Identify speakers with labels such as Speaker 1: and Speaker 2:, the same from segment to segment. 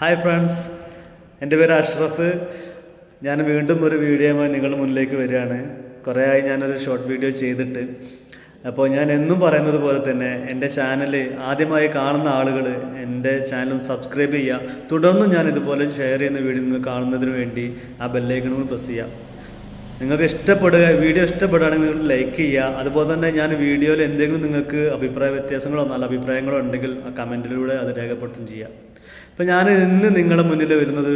Speaker 1: Hi friends, എൻ്റെ പേര് അഷ്റഫ്. ഞാൻ വീണ്ടും ഒരു വീഡിയോയുമായി നിങ്ങളുടെ മുന്നിലേക്ക് വരികയാണ്. കുറേ ആയി ഞാനൊരു ഷോർട്ട് വീഡിയോ ചെയ്തിട്ട്. അപ്പോൾ ഞാൻ എന്നും പറയുന്നത് പോലെ തന്നെ എൻ്റെ ചാനൽ ആദ്യമായി കാണുന്ന ആളുകൾ എൻ്റെ ചാനൽ സബ്സ്ക്രൈബ് ചെയ്യുക. തുടർന്നും ഞാൻ ഇതുപോലെ ഷെയർ ചെയ്യുന്ന വീഡിയോ നിങ്ങൾ കാണുന്നതിന് വേണ്ടി ആ ബെല്ലൈക്കൺ പ്രസ് ചെയ്യുക. നിങ്ങൾക്ക് വീഡിയോ ഇഷ്ടപ്പെടുകയാണെങ്കിൽ നിങ്ങൾ ലൈക്ക് ചെയ്യുക. അതുപോലെ തന്നെ ഞാൻ വീഡിയോയിൽ എന്തെങ്കിലും നിങ്ങൾക്ക് അഭിപ്രായ വ്യത്യാസങ്ങളോ നല്ല അഭിപ്രായങ്ങളോ ഉണ്ടെങ്കിൽ ആ കമൻറ്റിലൂടെ അത് രേഖപ്പെടുത്തുകയും ചെയ്യുക. അപ്പോൾ ഞാൻ ഇന്ന് നിങ്ങളുടെ മുന്നിൽ വരുന്നത്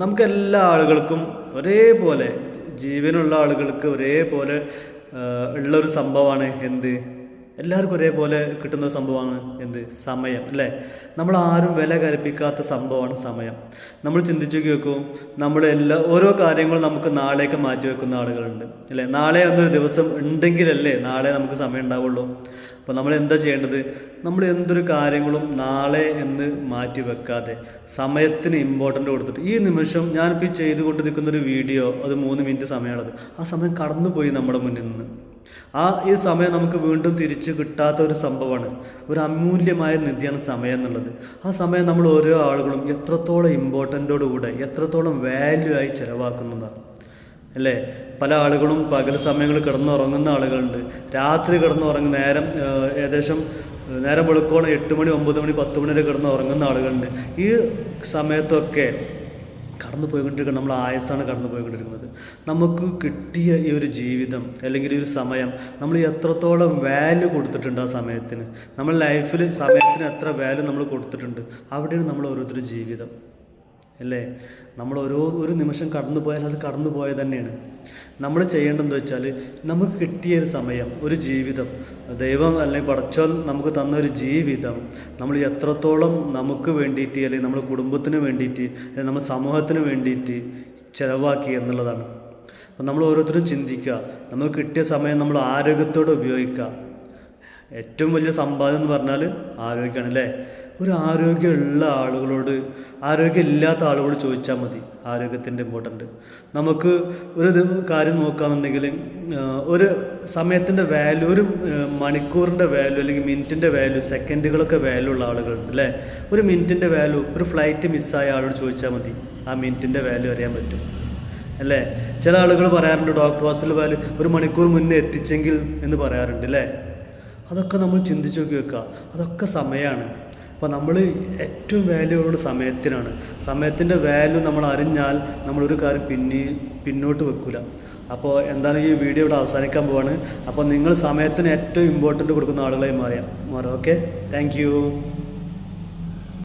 Speaker 1: നമുക്ക് എല്ലാ ആളുകൾക്കും ഒരേപോലെ, ജീവനുള്ള ആളുകൾക്ക് ഒരേപോലെ ഉള്ളൊരു സംഭവമാണ് എല്ലാവർക്കും ഒരേപോലെ കിട്ടുന്ന സംഭവമാണ് സമയം, അല്ലേ? നമ്മൾ ആരും വില കൽപ്പിക്കാത്ത സംഭവമാണ് സമയം. നമ്മൾ ചിന്തിച്ചു നോക്കൂ, ഓരോ കാര്യങ്ങളും നമുക്ക് നാളേക്ക് മാറ്റി വെക്കുന്ന ആളുകളുണ്ട്, അല്ലേ? നാളെ എന്നൊരു ദിവസം ഉണ്ടെങ്കിലല്ലേ നാളെ നമുക്ക് സമയം ഉണ്ടാവുള്ളൂ. അപ്പോൾ നമ്മൾ എന്താ ചെയ്യേണ്ടത്? നമ്മൾ എന്തൊരു കാര്യങ്ങളും നാളെ എന്ന് മാറ്റി വെക്കാതെ സമയത്തിന് ഇമ്പോർട്ടൻ്റ് കൊടുത്തിട്ട് ഈ നിമിഷം ഞാനിപ്പോൾ ചെയ്തുകൊണ്ടിരിക്കുന്നൊരു വീഡിയോ, അത് 3 മിനിറ്റ് സമയമുള്ളത്, ആ സമയം കടന്നുപോയി നമ്മുടെ മുന്നിൽ നിന്ന്. ഈ സമയം നമുക്ക് വീണ്ടും തിരിച്ചു കിട്ടാത്ത ഒരു സംഭവമാണ്. ഒരു അമൂല്യമായ നിധിയാണ് സമയം എന്നുള്ളത്. ആ സമയം നമ്മൾ ഓരോ ആളുകളും എത്രത്തോളം ഇമ്പോർട്ടൻ്റോടുകൂടെ, എത്രത്തോളം വാല്യൂ ആയി ചിലവാക്കുന്നതാണ്, അല്ലേ? പല ആളുകളും പകൽ സമയങ്ങളിൽ കിടന്നുറങ്ങുന്ന ആളുകളുണ്ട്. രാത്രി കിടന്നുറങ്ങുന്ന ഏകദേശം നേരം വെളുക്കോളം 8 മണി 9 മണി 10 മണി വരെ കിടന്നുറങ്ങുന്ന ആളുകളുണ്ട്. ഈ സമയത്തൊക്കെ കടന്നു പോയിക്കൊണ്ടിരിക്കുന്നത് നമ്മൾ ആയുസ്സാണ് കടന്നു പോയിക്കൊണ്ടിരിക്കുന്നത്. നമുക്ക് കിട്ടിയ ഈ ഒരു ജീവിതം അല്ലെങ്കിൽ ഈ ഒരു സമയം നമ്മൾ എത്രത്തോളം വാല്യൂ കൊടുത്തിട്ടുണ്ട് ആ സമയത്തിന്, നമ്മൾ ലൈഫിൽ സമയത്തിന് എത്ര വാല്യൂ നമ്മൾ കൊടുത്തിട്ടുണ്ട്, അവിടെയാണ് നമ്മൾ ഓരോരുത്തരും ജീവിതം, അല്ലേ? നമ്മൾ ഒരു നിമിഷം കടന്നു പോയാൽ അത് കടന്നു പോയത് തന്നെയാണ്. നമ്മൾ ചെയ്യേണ്ടതെന്ന് വെച്ചാൽ നമുക്ക് കിട്ടിയ ഒരു സമയം, ഒരു ജീവിതം, ദൈവം അല്ലെങ്കിൽ പടച്ചോൻ നമുക്ക് തന്ന ഒരു ജീവിതം നമ്മൾ എത്രത്തോളം നമുക്ക് വേണ്ടിയിട്ട്, അല്ലെങ്കിൽ നമ്മുടെ കുടുംബത്തിന് വേണ്ടിയിട്ട്, അല്ലെങ്കിൽ നമ്മുടെ സമൂഹത്തിന് വേണ്ടിയിട്ട് ചിലവാക്കി എന്നുള്ളതാണ്. അപ്പം നമ്മൾ ഓരോരുത്തരും ചിന്തിക്കുക, നമുക്ക് കിട്ടിയ സമയം നമ്മൾ ആരോഗ്യത്തോടെ ഉപയോഗിക്കുക. ഏറ്റവും വലിയ സമ്പാദ്യം എന്ന് പറഞ്ഞാൽ ആരോഗ്യമാണ്, അല്ലേ? ഒരു ആരോഗ്യമുള്ള ആളുകളോട് ആരോഗ്യമില്ലാത്ത ആളുകളോട് ചോദിച്ചാൽ മതി ആരോഗ്യത്തിൻ്റെ ഇമ്പോർട്ടൻ്റ്. നമുക്ക് ഒരു കാര്യം നോക്കുകയാണെന്നുണ്ടെങ്കിൽ ഒരു സമയത്തിൻ്റെ വാല്യൂ, ഒരു മണിക്കൂറിൻ്റെ വാല്യൂ അല്ലെങ്കിൽ മിനിറ്റിൻ്റെ വാല്യൂ, സെക്കൻഡുകളൊക്കെ വാല്യൂ ഉള്ള ആളുകളുണ്ട്, അല്ലേ? ഒരു മിനിറ്റിൻ്റെ വാല്യൂ, ഒരു ഫ്ലൈറ്റ് മിസ്സായ ആളോട് ചോദിച്ചാൽ മതി, ആ മിനിറ്റിൻ്റെ വാല്യൂ അറിയാൻ പറ്റും, അല്ലേ? ചില ആളുകൾ പറയാറുണ്ട്, ഡോക്ടർ ഹോസ്പിറ്റൽ വാല്യൂ 1 മണിക്കൂർ മുന്നേ എത്തിച്ചെങ്കിൽ എന്ന് പറയാറുണ്ട്, അല്ലേ? അതൊക്കെ നമ്മൾ ചിന്തിച്ച് നോക്കി വെക്കുക, അതൊക്കെ സമയമാണ്. അപ്പോൾ നമ്മൾ ഏറ്റവും വാല്യൂ ഉള്ളത് സമയത്തിനാണ്. സമയത്തിൻ്റെ വാല്യൂ നമ്മൾ അറിഞ്ഞാൽ നമ്മളൊരു കാര്യം പിന്നോട്ട് വെക്കില്ല. അപ്പോൾ എന്താണ്, ഈ വീഡിയോ ഇവിടെ അവസാനിക്കാൻ പോവാണ്. അപ്പോൾ നിങ്ങൾ സമയത്തിന് ഏറ്റവും ഇമ്പോർട്ടൻ്റ് കൊടുക്കുന്ന ആളുകളായി മാറും. Okay, thank you.